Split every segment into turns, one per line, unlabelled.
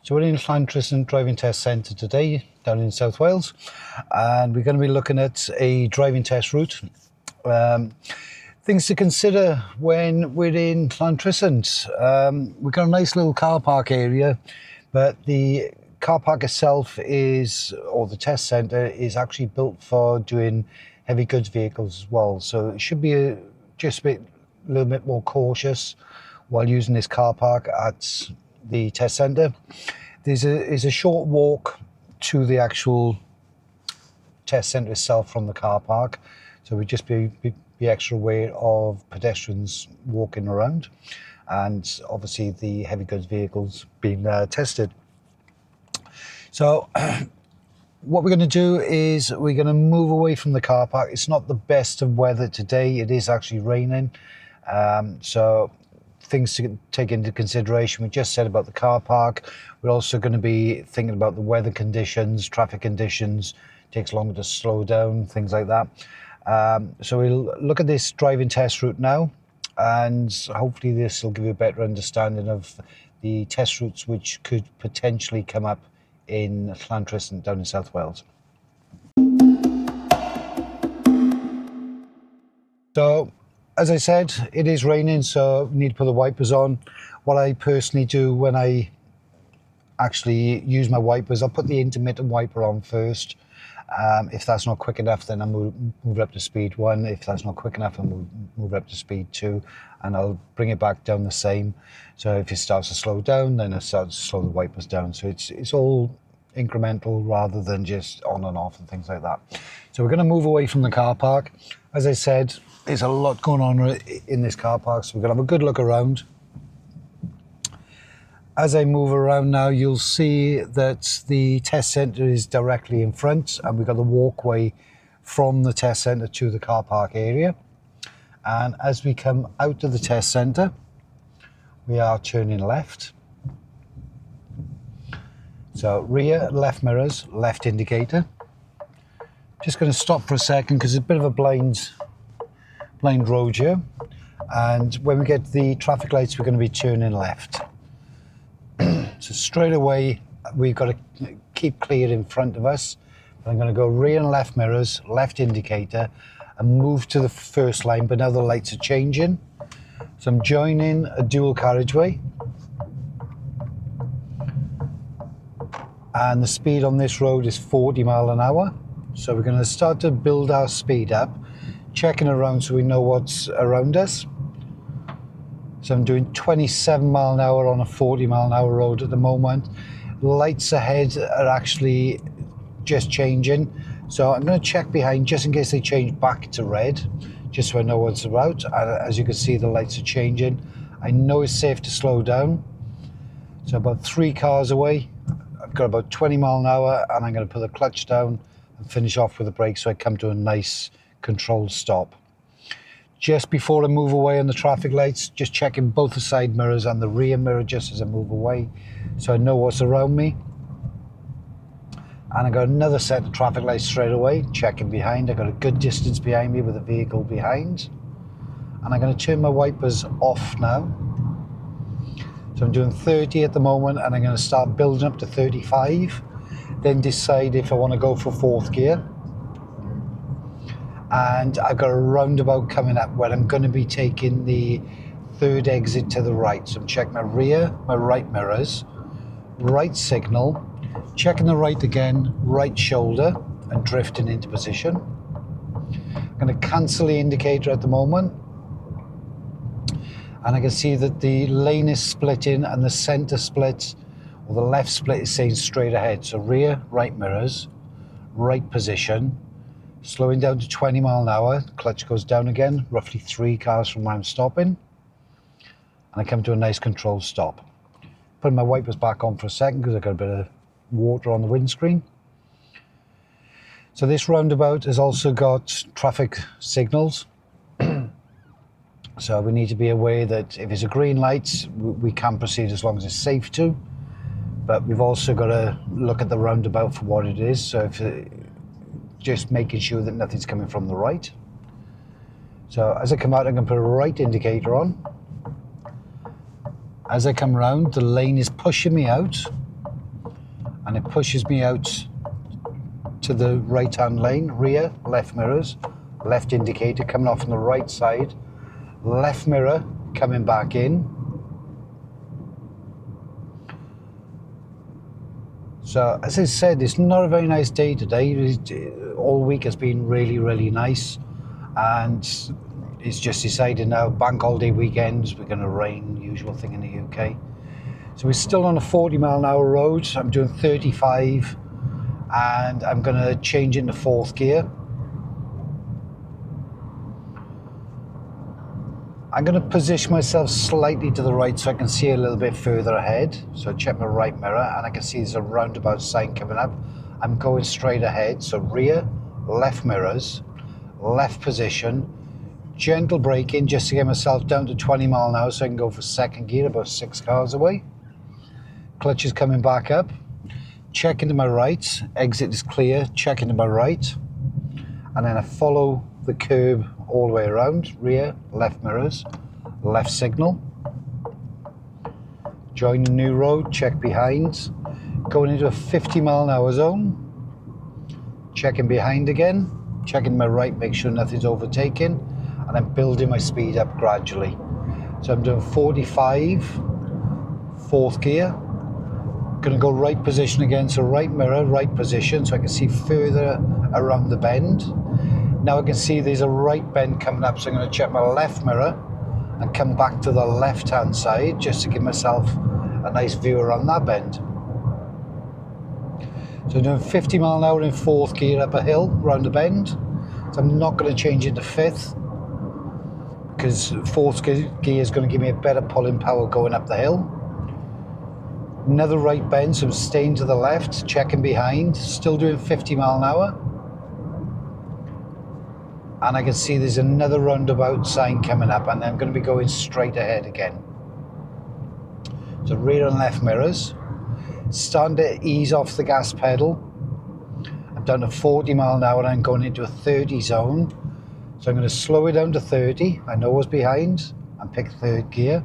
So we're in Llantrisant Driving Test Centre today, down in South Wales, and we're going to be looking at a driving test route. Things to consider when we're in Llantrisant. We've got a nice little car park area, but the car park itself or the test centre is actually built for doing heavy goods vehicles as well. So it should be just a little bit more cautious while using this car park at the test centre. There's a short walk to the actual test centre itself from the car park, so we just be extra aware of pedestrians walking around, and obviously the heavy goods vehicles being tested. So what we're going to do is we're going to move away from the car park. It's not the best of weather today. It is actually raining, so things to take into consideration. We just said about the car park. We're also going to be thinking about the weather conditions, traffic conditions. It takes longer to slow down, things like that. So we'll look at this driving test route now, and hopefully this will give you a better understanding of the test routes which could potentially come up in Llantrisant down in South Wales. So, as I said, it is raining, so we need to put the wipers on. What I personally do when I actually use my wipers, I'll put the intermittent wiper on first. If that's not quick enough, then I'll move it up to speed 1. If that's not quick enough, I'll move it up to speed 2, and I'll bring it back down the same. So if it starts to slow down, then I start to slow the wipers down. So it's all incremental rather than just on and off and things like that. So we're going to move away from the car park. As I said, there's a lot going on in this car park, so we're going to have a good look around. As I move around now, you'll see that the test centre is directly in front, and we've got the walkway from the test centre to the car park area. And as we come out of the test centre, we are turning left. So rear, left mirrors, left indicator. Just going to stop for a second because it's a bit of a blind road here. And when we get to the traffic lights, we're going to be turning left. So straight away, we've got to keep clear in front of us. I'm going to go rear and left mirrors, left indicator, and move to the first line, but now the lights are changing. So I'm joining a dual carriageway. And the speed on this road is 40 miles an hour. So we're going to start to build our speed up, checking around so we know what's around us. So I'm doing 27 miles an hour on a 40 mile an hour road at the moment. Lights ahead are actually just changing. So I'm going to check behind just in case they change back to red, just so I know what's about. As you can see, the lights are changing. I know it's safe to slow down. So about 3 cars away, I've got about 20 miles an hour, and I'm going to put the clutch down and finish off with the brake so I come to a nice controlled stop. Just before I move away on the traffic lights, just checking both the side mirrors and the rear mirror just as I move away, so I know what's around me. And I got another set of traffic lights straight away, checking behind. I got a good distance behind me with a vehicle behind. And I'm going to turn my wipers off now. So I'm doing 30 at the moment, and I'm going to start building up to 35, then decide if I want to go for 4th gear. And I've got a roundabout coming up where I'm going to be taking the 3rd exit to the right. So I'm checking my rear, my right mirrors, right signal, checking the right again, right shoulder, and drifting into position. I'm going to cancel the indicator at the moment. And I can see that the lane is splitting and the centre split, or the left split, is saying straight ahead. So rear, right mirrors, right position. Slowing down to 20 miles an hour, clutch goes down again, roughly 3 cars from where I'm stopping. And I come to a nice controlled stop. Putting my wipers back on for a second because I've got a bit of water on the windscreen. So this roundabout has also got traffic signals. So we need to be aware that if it's a green light, we can proceed as long as it's safe to. But we've also got to look at the roundabout for what it is. So just making sure that nothing's coming from the right. So as I come out, I'm going to put a right indicator on. As I come round, the lane is pushing me out. and it pushes me out to the right hand lane. Rear, left mirrors, left indicator coming off on the right side, left mirror coming back in. So as I said, it's not a very nice day today. All week has been really, really nice, and it's just decided now, bank holiday weekends, we're going to rain, usual thing in the UK. So we're still on a 40-mile-an-hour road. I'm doing 35, and I'm going to change into fourth gear. I'm going to position myself slightly to the right so I can see a little bit further ahead. So I check my right mirror and I can see there's a roundabout sign coming up. I'm going straight ahead. So rear, left mirrors, left position, gentle braking just to get myself down to 20 mile an hour so I can go for second gear about 6 cars away. Clutch is coming back up. Check into my right, exit is clear, check into my right. And then I follow the curb all the way around, rear, left mirrors, left signal. Join the new road, check behind. Going into a 50-mile-an-hour zone. Checking behind again, checking my right, make sure nothing's overtaking, and I'm building my speed up gradually. So I'm doing 45, fourth gear. Gonna go right position again, so right mirror, right position, so I can see further around the bend. Now I can see there's a right bend coming up, so I'm going to check my left mirror and come back to the left hand side just to give myself a nice view around that bend. So I'm doing 50 mile an hour in fourth gear up a hill round the bend. So I'm not going to change it to fifth because fourth gear is going to give me a better pulling power going up the hill. Another right bend, so I'm staying to the left, checking behind, still doing 50 mile an hour. And I can see there's another roundabout sign coming up, and I'm going to be going straight ahead again. So rear and left mirrors. Starting to ease off the gas pedal. I'm down to 40 mile an hour and I'm going into a 30 zone. So I'm going to slow it down to 30. I know what's behind and pick third gear.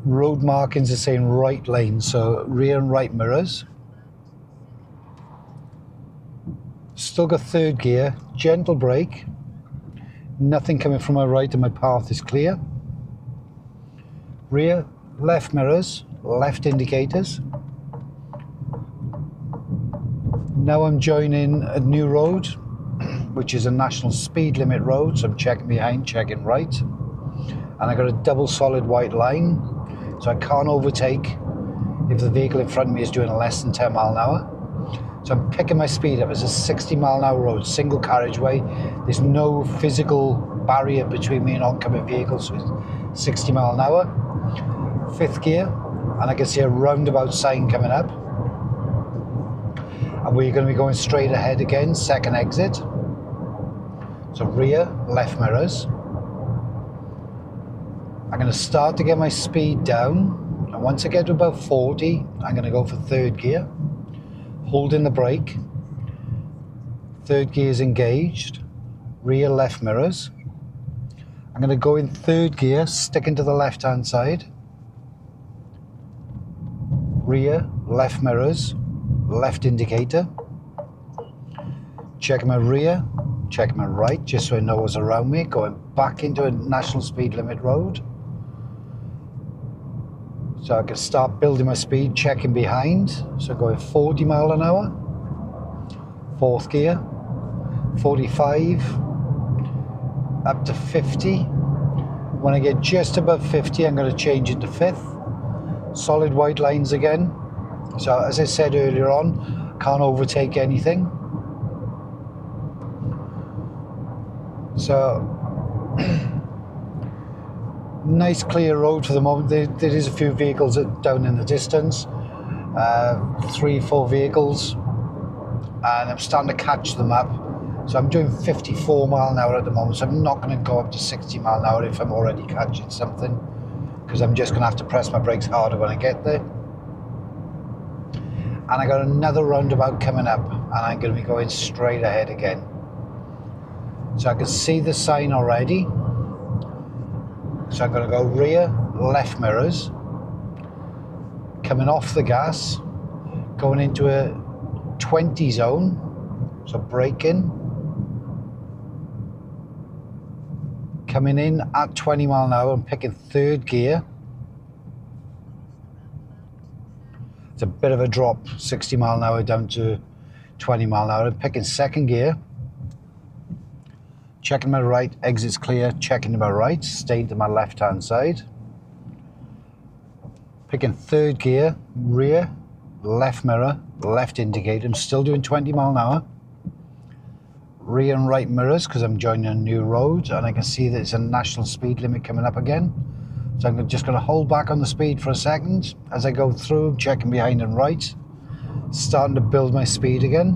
Road markings are saying right lane, so rear and right mirrors. Still got third gear, gentle brake, nothing coming from my right and my path is clear. Rear, left mirrors, left indicators. Now I'm joining a new road, which is a national speed limit road, so I'm checking behind, checking right. And I got a double solid white line, so I can't overtake if the vehicle in front of me is doing less than 10 mile an hour. So I'm picking my speed up. It's a 60 mile an hour road, single carriageway. There's no physical barrier between me and oncoming vehicles, so it's 60 mile an hour. Fifth gear, and I can see a roundabout sign coming up. And we're going to be going straight ahead again, second exit. So rear, left mirrors. I'm going to start to get my speed down. And once I get to about 40, I'm going to go for third gear. Holding the brake, third gear is engaged, rear left mirrors. I'm going to go in third gear, sticking to the left hand side. Rear, left mirrors, left indicator. Check my rear, check my right, just so I know what's around me. Going back into a national speed limit road. So I can start building my speed, checking behind. So going 40 mile an hour, fourth gear, 45, up to 50. When I get just above 50, I'm going to change it to fifth. Solid white lines again. So as I said earlier on, can't overtake anything. So nice clear road for the moment. There is a few vehicles down in the distance, 3-4 vehicles, and I'm starting to catch them up. So I'm doing 54 mile an hour at the moment, so I'm not going to go up to 60 mile an hour if I'm already catching something, because I'm just going to have to press my brakes harder when I get there. And I got another roundabout coming up, and I'm going to be going straight ahead again. So I can see the sign already. So I'm going to go rear, left mirrors, coming off the gas, going into a 20 zone, so braking, coming in at 20 mile an hour and picking third gear. It's a bit of a drop, 60 mile an hour down to 20 mile an hour, and picking second gear, checking my right, exit's clear, checking to my right, staying to my left hand side, picking third gear, rear, left mirror, left indicator. I'm still doing 20 mile an hour. Rear and right mirrors because I'm joining a new road, and I can see that it's a national speed limit coming up again. So I'm just going to hold back on the speed for a second as I go through, checking behind and right, starting to build my speed again.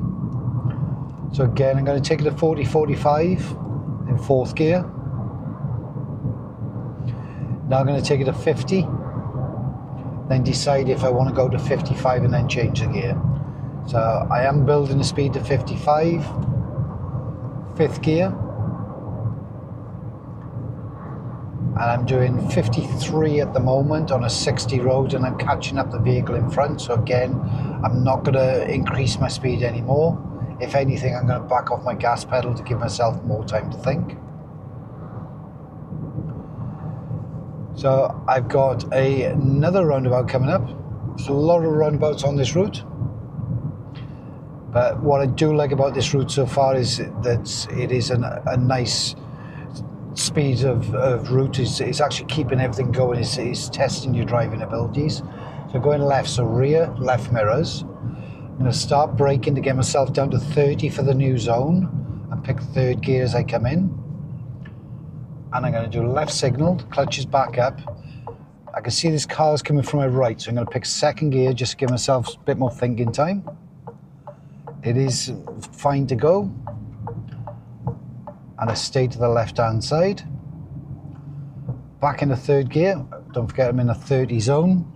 So again, I'm going to take it to 40-45 in fourth gear. Now I'm going to take it to 50. Then decide if I want to go to 55 and then change the gear. So I am building the speed to 55, fifth gear. And I'm doing 53 at the moment on a 60 road, and I'm catching up the vehicle in front. So again, I'm not going to increase my speed anymore. If anything, I'm going to back off my gas pedal to give myself more time to think. So I've got another roundabout coming up. There's a lot of roundabouts on this route. But what I do like about this route so far is that it is a nice speed of route. It's actually keeping everything going. It's testing your driving abilities. So going left, so rear, left mirrors. I'm going to start braking to get myself down to 30 for the new zone and pick third gear as I come in. And I'm going to do left signal, clutch is back up. I can see this car's coming from my right, so I'm going to pick second gear just to give myself a bit more thinking time. It is fine to go. And I stay to the left hand side. Back into third gear, don't forget I'm in a 30 zone.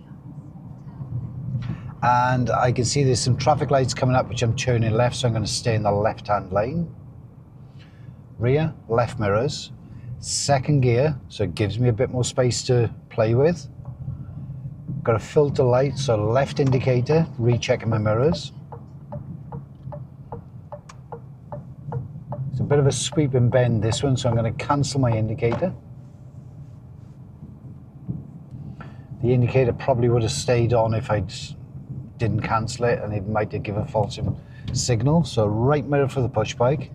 And I can see there's some traffic lights coming up which I'm turning left, so I'm going to stay in the left hand lane. Rear, left mirrors. Second gear, so it gives me a bit more space to play with. Got a filter light, so left indicator, rechecking my mirrors. It's a bit of a sweep and bend this one, so I'm going to cancel my indicator. The indicator probably would have stayed on if I didn't cancel it, and it might have given a false signal. So right mirror for the push bike.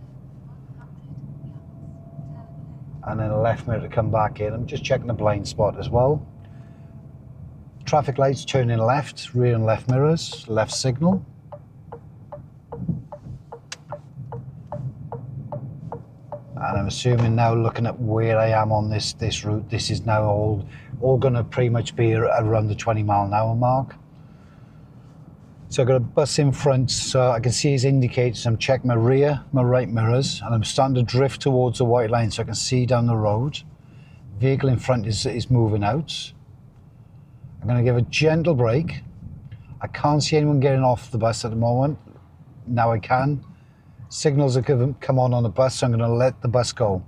And then a left mirror to come back in. I'm just checking the blind spot as well. Traffic lights turning left, rear and left mirrors, left signal. And I'm assuming now, looking at where I am on this route, this is now all going to pretty much be around the 20 mile an hour mark. So I've got a bus in front, so I can see his indicators. I'm checking my rear, my right mirrors, and I'm starting to drift towards the white line so I can see down the road. Vehicle in front is moving out. I'm going to give a gentle brake. I can't see anyone getting off the bus at the moment. Now I can. Signals have come on the bus, so I'm going to let the bus go.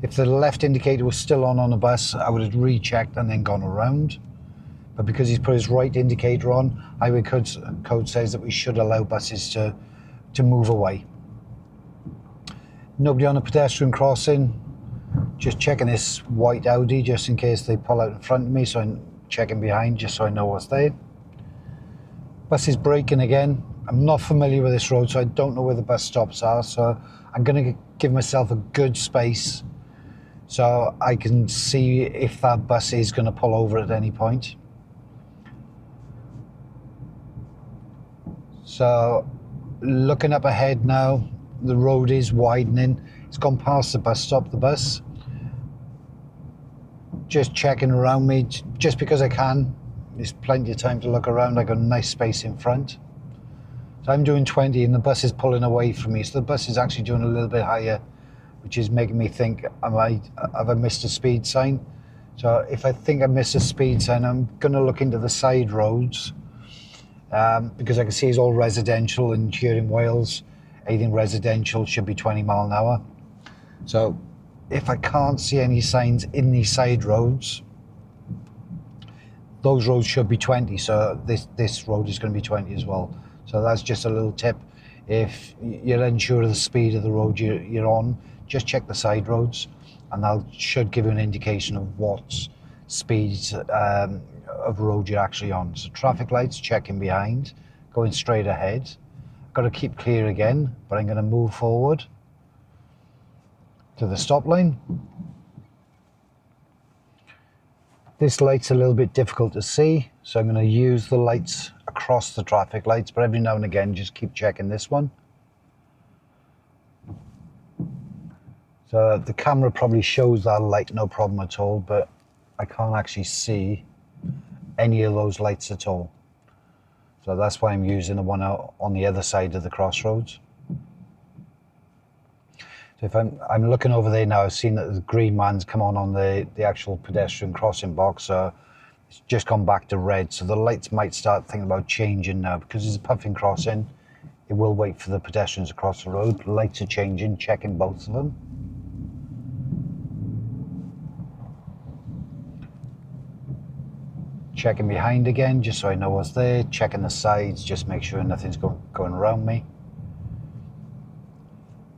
If the left indicator was still on the bus, I would have rechecked and then gone around. But because he's put his right indicator on, highway code says that we should allow buses to move away. Nobody on a pedestrian crossing. Just checking this white Audi just in case they pull out in front of me, so I'm checking behind just so I know what's there. Bus is braking again. I'm not familiar with this road, so I don't know where the bus stops are, so I'm going to give myself a good space so I can see if that bus is going to pull over at any point. So looking up ahead now, the road is widening. It's gone past the bus stop, the bus. Just checking around me, just because I can. There's plenty of time to look around. I got a nice space in front. So I'm doing 20 and the bus is pulling away from me. So the bus is actually doing a little bit higher, which is making me think, have I missed a speed sign? So if I think I missed a speed sign, I'm going to look into the side roads. Because I can see it's all residential, and here in Wales, anything residential should be 20 mile an hour. So if I can't see any signs in these side roads, those roads should be 20, so this road is going to be 20 as well. So that's just a little tip. If you're unsure of the speed of the road you're on, just check the side roads, and that should give you an indication of what speeds of road you're actually on. So traffic lights, checking behind, going straight ahead. Got to keep clear again, but I'm going to move forward to the stop line. This light's a little bit difficult to see, so I'm going to use the lights across the traffic lights, but every now and again just keep checking this one. So the camera probably shows that light no problem at all, but I can't actually see any of those lights at all. So that's why I'm using the one out on the other side of the crossroads. So if I'm looking over there now, I've seen that the green man's come on the actual pedestrian crossing box, so it's just gone back to red. So the lights might start thinking about changing now, because it's a puffing crossing. It will wait for the pedestrians across the road. Lights are changing, checking both of them. Checking behind again, just so I know what's there. Checking the sides, just make sure nothing's going around me.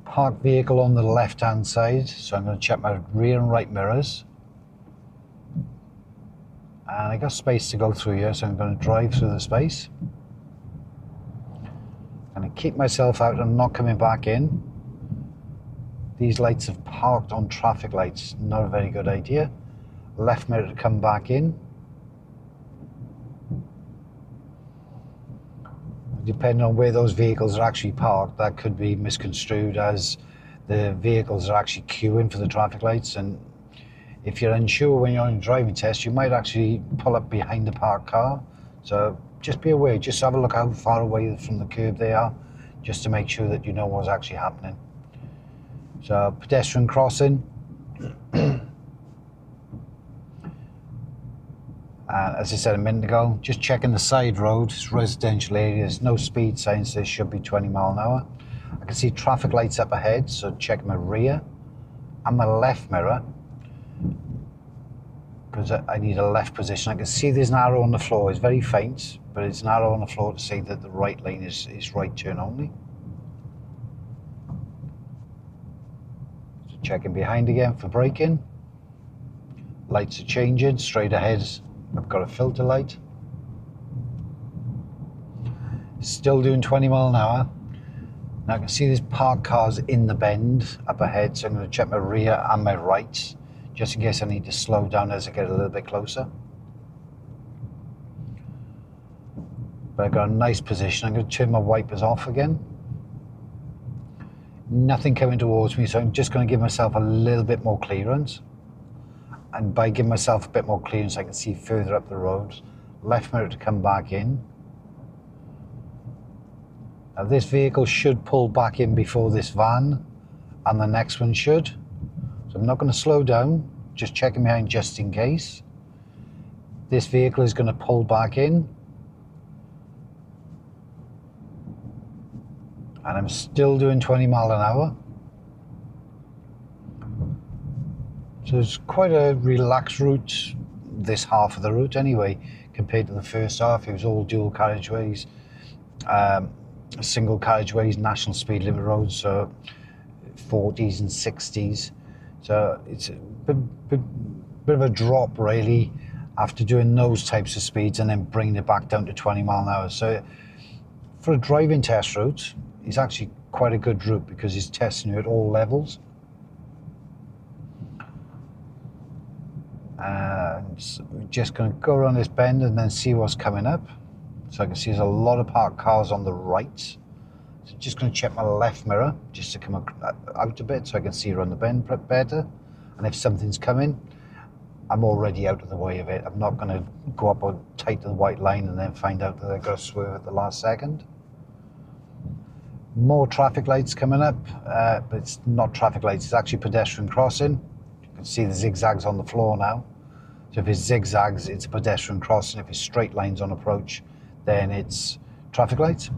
Parked vehicle on the left hand side, so I'm going to check my rear and right mirrors. And I got space to go through here, so I'm going to drive through the space. I'm going to keep myself out and not coming back in. These lights have parked on traffic lights, not a very good idea. Left mirror to come back in. Depending on where those vehicles are actually parked, that could be misconstrued as the vehicles are actually queuing for the traffic lights. And if you're unsure when you're on a driving test, you might actually pull up behind the parked car. So just be aware, just have a look how far away from the curb they are, just to make sure that you know what's actually happening. So pedestrian crossing. As I said a minute ago, just checking the side road. It's residential areas, no speed signs, there should be 20 miles an hour. I can see traffic lights up ahead, so check my rear and my left mirror, because I need a left position. I can see there's an arrow on the floor. It's very faint, but it's an arrow on the floor to say that the right lane is right turn only. So checking behind again for braking. Lights are changing, straight ahead I've got a filter light. Still doing 20 miles an hour. Now I can see there's parked cars in the bend up ahead, so I'm going to check my rear and my right, just in case I need to slow down as I get a little bit closer. But I've got a nice position. I'm going to turn my wipers off again. Nothing coming towards me, so I'm just going to give myself a little bit more clearance. And by giving myself a bit more clearance, I can see further up the road. Left mirror to come back in. Now this vehicle should pull back in before this van, and the next one should. So I'm not going to slow down, just checking behind just in case. This vehicle is going to pull back in. And I'm still doing 20 miles an hour. So it's quite a relaxed route, this half of the route anyway, compared to the first half. It was all dual carriageways, single carriageways, national speed limit roads, so 40s and 60s. So it's a bit of a drop really after doing those types of speeds and then bringing it back down to 20 miles an hour. So for a driving test route, it's actually quite a good route because it's testing you at all levels. And so we're just going to go around this bend and then see what's coming up. So I can see there's a lot of parked cars on the right. So just going to check my left mirror just to come out a bit so I can see around the bend better. And if something's coming, I'm already out of the way of it. I'm not going to go up tight to the white line and then find out that I've got to swerve at the last second. More traffic lights coming up, but it's not traffic lights, it's actually pedestrian crossing. You can see the zigzags on the floor now. So if it's zigzags, it's a pedestrian crossing. If it's straight lines on approach, then it's traffic lights.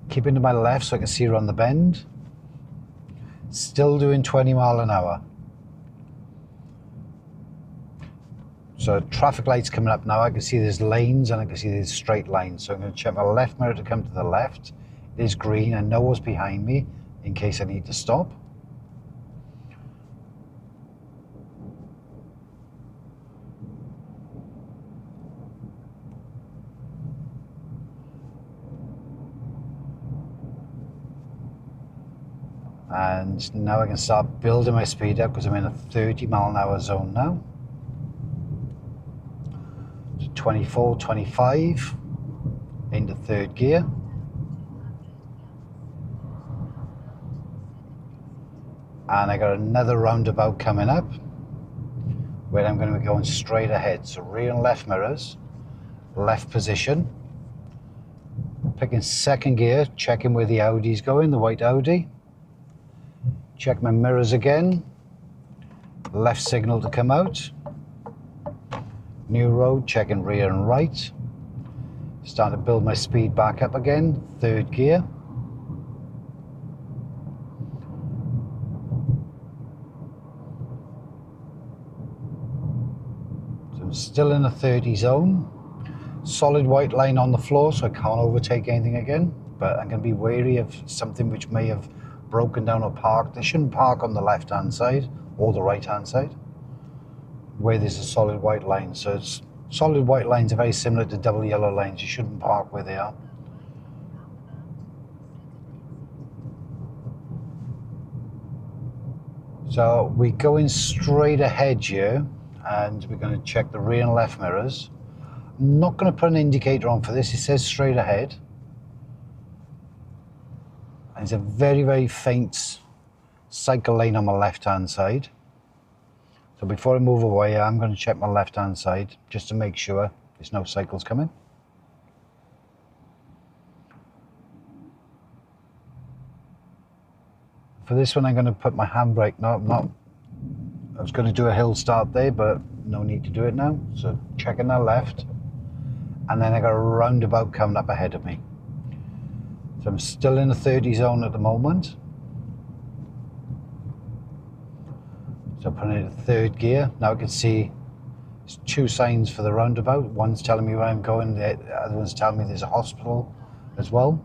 Keeping to my left so I can see around the bend. Still doing 20 miles an hour. So traffic lights coming up now. I can see there's lanes and I can see there's straight lines. So I'm going to check my left mirror to come to the left. It is green. I know what's behind me in case I need to stop. And now I can start building my speed up because I'm in a 30-mile-an-hour zone now. 24, 25 into third gear. And I got another roundabout coming up where I'm going to be going straight ahead. So rear and left mirrors, left position. Picking second gear, checking where the Audi's going, the white Audi. Check my mirrors again. Left signal to come out. New road, checking rear and right. Starting to build my speed back up again, third gear. So I'm still in the 30 zone. Solid white line on the floor, so I can't overtake anything again, but I'm going to be wary of something which may have broken down or parked. They shouldn't park on the left hand side or the right hand side where there's a solid white line. So it's solid white lines are very similar to double yellow lines. You shouldn't park where they are. So we're going straight ahead here and we're going to check the rear and left mirrors. I'm not going to put an indicator on for this. It says straight ahead. And it's a very, very faint cycle lane on my left hand side. So before I move away, I'm going to check my left hand side just to make sure there's no cycles coming. For this one, I'm going to put my handbrake. I was going to do a hill start there, but no need to do it now. So checking that left. And then I got a roundabout coming up ahead of me. So I'm still in the 30 zone at the moment. So I'm putting it in third gear. Now I can see there's two signs for the roundabout. One's telling me where I'm going, the other one's telling me there's a hospital as well.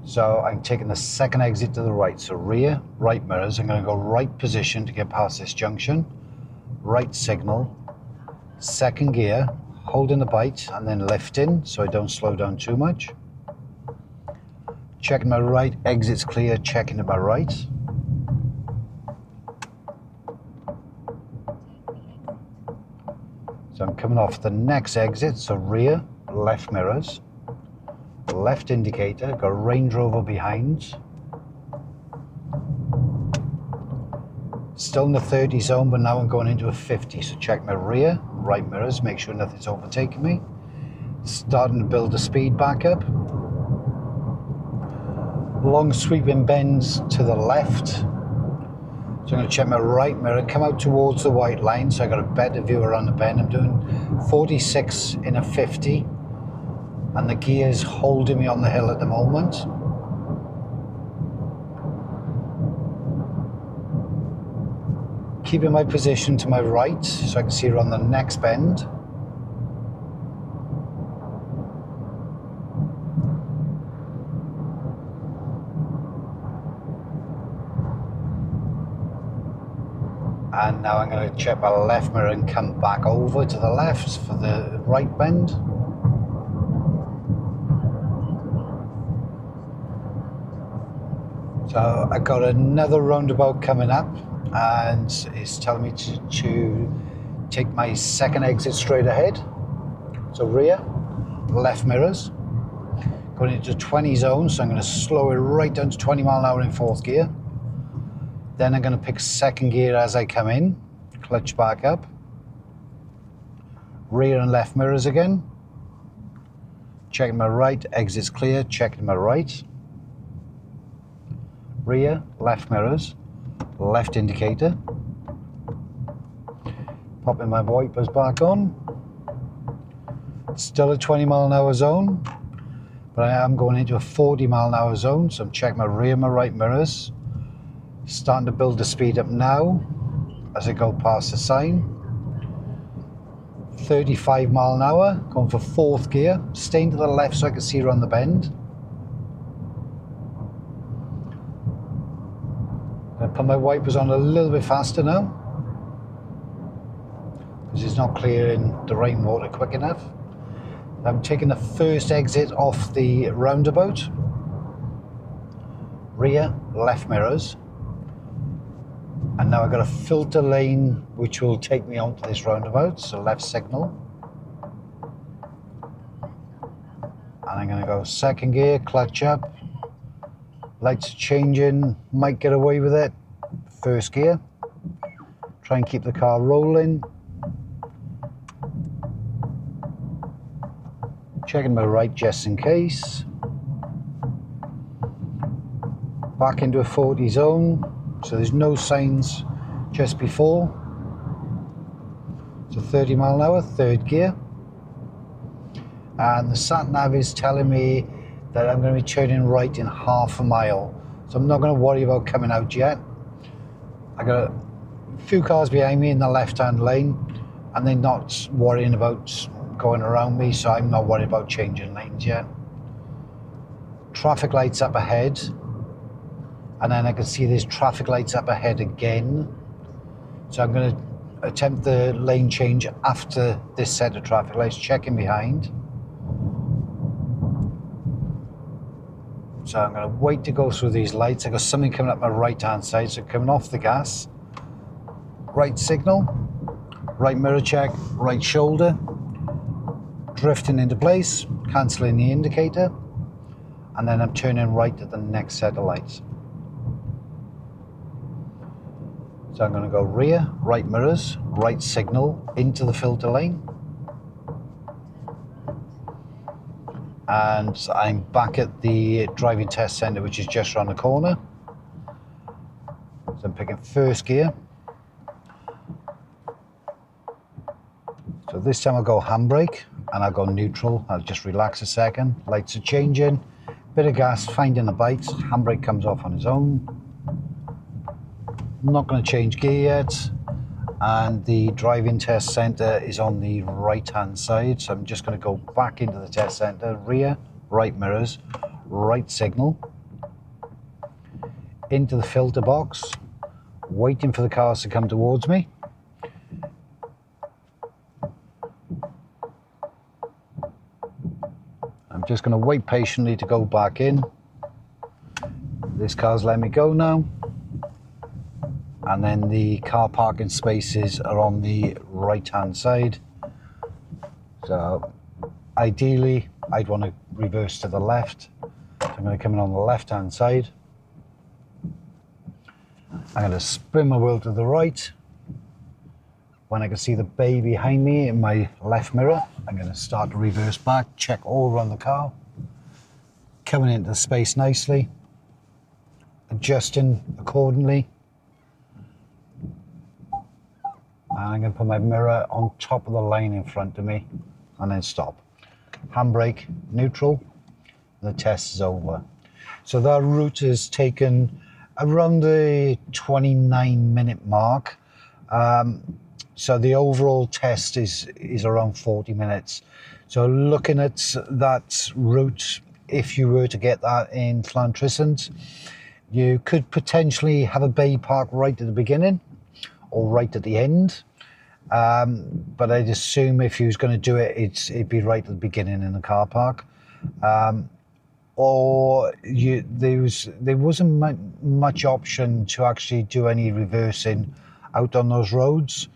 So I'm taking the second exit to the right. So rear, right mirrors. I'm going to go right position to get past this junction. Right signal, second gear, holding the bite and then lifting so I don't slow down too much. Checking my right, exit's clear, checking to my right. So I'm coming off the next exit, so rear, left mirrors, left indicator, got a Range Rover behind. Still in the 30 zone, but now I'm going into a 50, so check my rear, right mirrors, make sure nothing's overtaking me. Starting to build the speed back up. Long sweeping bends to the left. So I'm going to check my right mirror, come out towards the white line, so I got a better view around the bend. I'm doing 46 in a 50, and the gear's holding me on the hill at the moment. Keeping my position to my right, so I can see around the next bend. And now I'm going to check my left mirror and come back over to the left for the right bend. So I got another roundabout coming up and it's telling me to take my second exit straight ahead. So rear, left mirrors. Going into 20 zone, so I'm going to slow it right down to 20 mile an hour in fourth gear. Then I'm going to pick second gear as I come in, clutch back up. Rear and left mirrors again. Checking my right, exit's clear, checking my right. Rear, left mirrors, left indicator. Popping my wipers back on. Still a 20 mile an hour zone, but I am going into a 40 mile an hour zone, so I'm checking my rear, my right mirrors. Starting to build the speed up now as I go past the sign. 35 mile an hour, going for 4th gear, staying to the left so I can see around the bend. I'm going to put my wipers on a little bit faster now, because it's not clearing the rainwater quick enough. I'm taking the first exit off the roundabout. Rear, left mirrors. And now I've got a filter lane which will take me onto this roundabout, so left signal. And I'm going to go 2nd gear, clutch up. Lights are changing, might get away with it. 1st gear. Try and keep the car rolling. Checking my right just in case. Back into a 40 zone. So there's no signs just before. So 30 mile an hour, 3rd gear. And the sat nav is telling me that I'm going to be turning right in half a mile. So I'm not going to worry about coming out yet. I got a few cars behind me in the left-hand lane, and they're not worrying about going around me, so I'm not worried about changing lanes yet. Traffic lights up ahead. And then I can see there's traffic lights up ahead again. So I'm going to attempt the lane change after this set of traffic lights, checking behind. So I'm going to wait to go through these lights. I've got something coming up my right hand side, so coming off the gas. Right signal, right mirror check, right shoulder. Drifting into place, cancelling the indicator. And then I'm turning right at the next set of lights. So I'm going to go rear, right mirrors, right signal, into the filter lane. And I'm back at the driving test centre, which is just around the corner. So I'm picking 1st gear. So this time I'll go handbrake and I'll go neutral. I'll just relax a second. Lights are changing, bit of gas, finding a bite. Handbrake comes off on its own. I'm not going to change gear yet, and the driving test centre is on the right hand side, so I'm just going to go back into the test centre. Rear, right mirrors, right signal, into the filter box, waiting for the cars to come towards me. I'm just going to wait patiently to go back in. This car's letting me go now. And then the car parking spaces are on the right hand side. So ideally I'd want to reverse to the left. So I'm going to come in on the left hand side. I'm going to spin my wheel to the right. When I can see the bay behind me in my left mirror, I'm going to start to reverse back, check all around the car. Coming into the space nicely. Adjusting accordingly. And I'm going to put my mirror on top of the lane in front of me and then stop. Handbrake, neutral, the test is over. So that route is taken around the 29-minute mark. So the overall test is around 40 minutes. So looking at that route, if you were to get that in Llantrisant, you could potentially have a bay park right at the beginning or right at the end. But I'd assume if you was going to do it, it'd be right at the beginning in the car park. Or there wasn't much option to actually do any reversing out on those roads.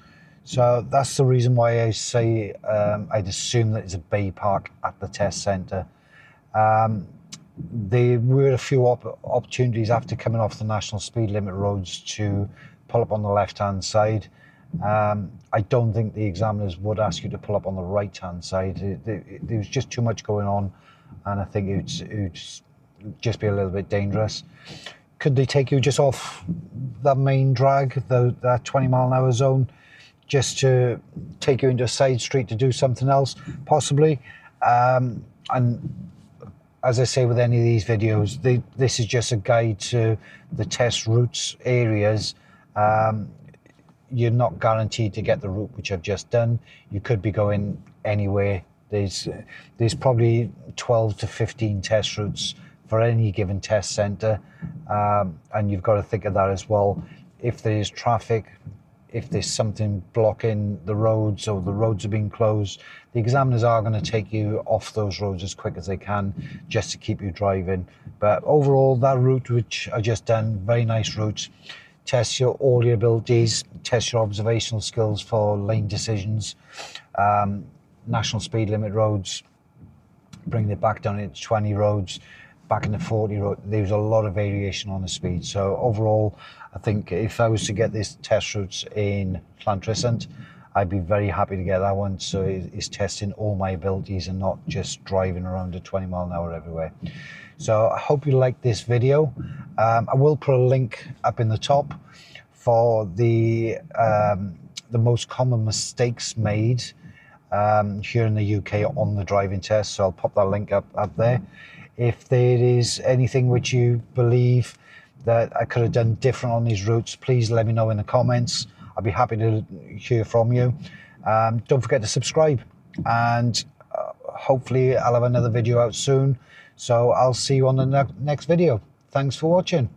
So that's the reason why I say I'd assume that it's a bay park at the test centre. There were a few opportunities after coming off the national speed limit roads to pull up on the left-hand side. I don't think the examiners would ask you to pull up on the right-hand side. There was just too much going on, and I think it would just be a little bit dangerous. Could they take you just off that main drag, that 20 mile an hour zone, just to take you into a side street to do something else? Possibly. And as I say with any of these videos, this is just a guide to the test routes areas. you're not guaranteed to get the route which I've just done. You could be going anywhere. There's probably 12 to 15 test routes for any given test centre, and you've got to think of that as well. If there's traffic, if there's something blocking the roads or the roads are being closed, the examiners are going to take you off those roads as quick as they can just to keep you driving. But overall, that route which I just done, very nice route. Test all your abilities, test your observational skills for lane decisions, national speed limit roads, bringing it back down into 20 roads, back into 40 roads. There's a lot of variation on the speed. So overall, I think if I was to get this test routes in Llantrisant, I'd be very happy to get that one. So it's testing all my abilities and not just driving around at 20 mile an hour everywhere. So I hope you like this video. I will put a link up in the top for the most common mistakes made here in the UK on the driving test. So I'll pop that link up there. If there is anything which you believe that I could have done different on these routes, please let me know in the comments. I'll be happy to hear from you. Don't forget to subscribe, and hopefully I'll have another video out soon. So I'll see you on the next video. Thanks for watching.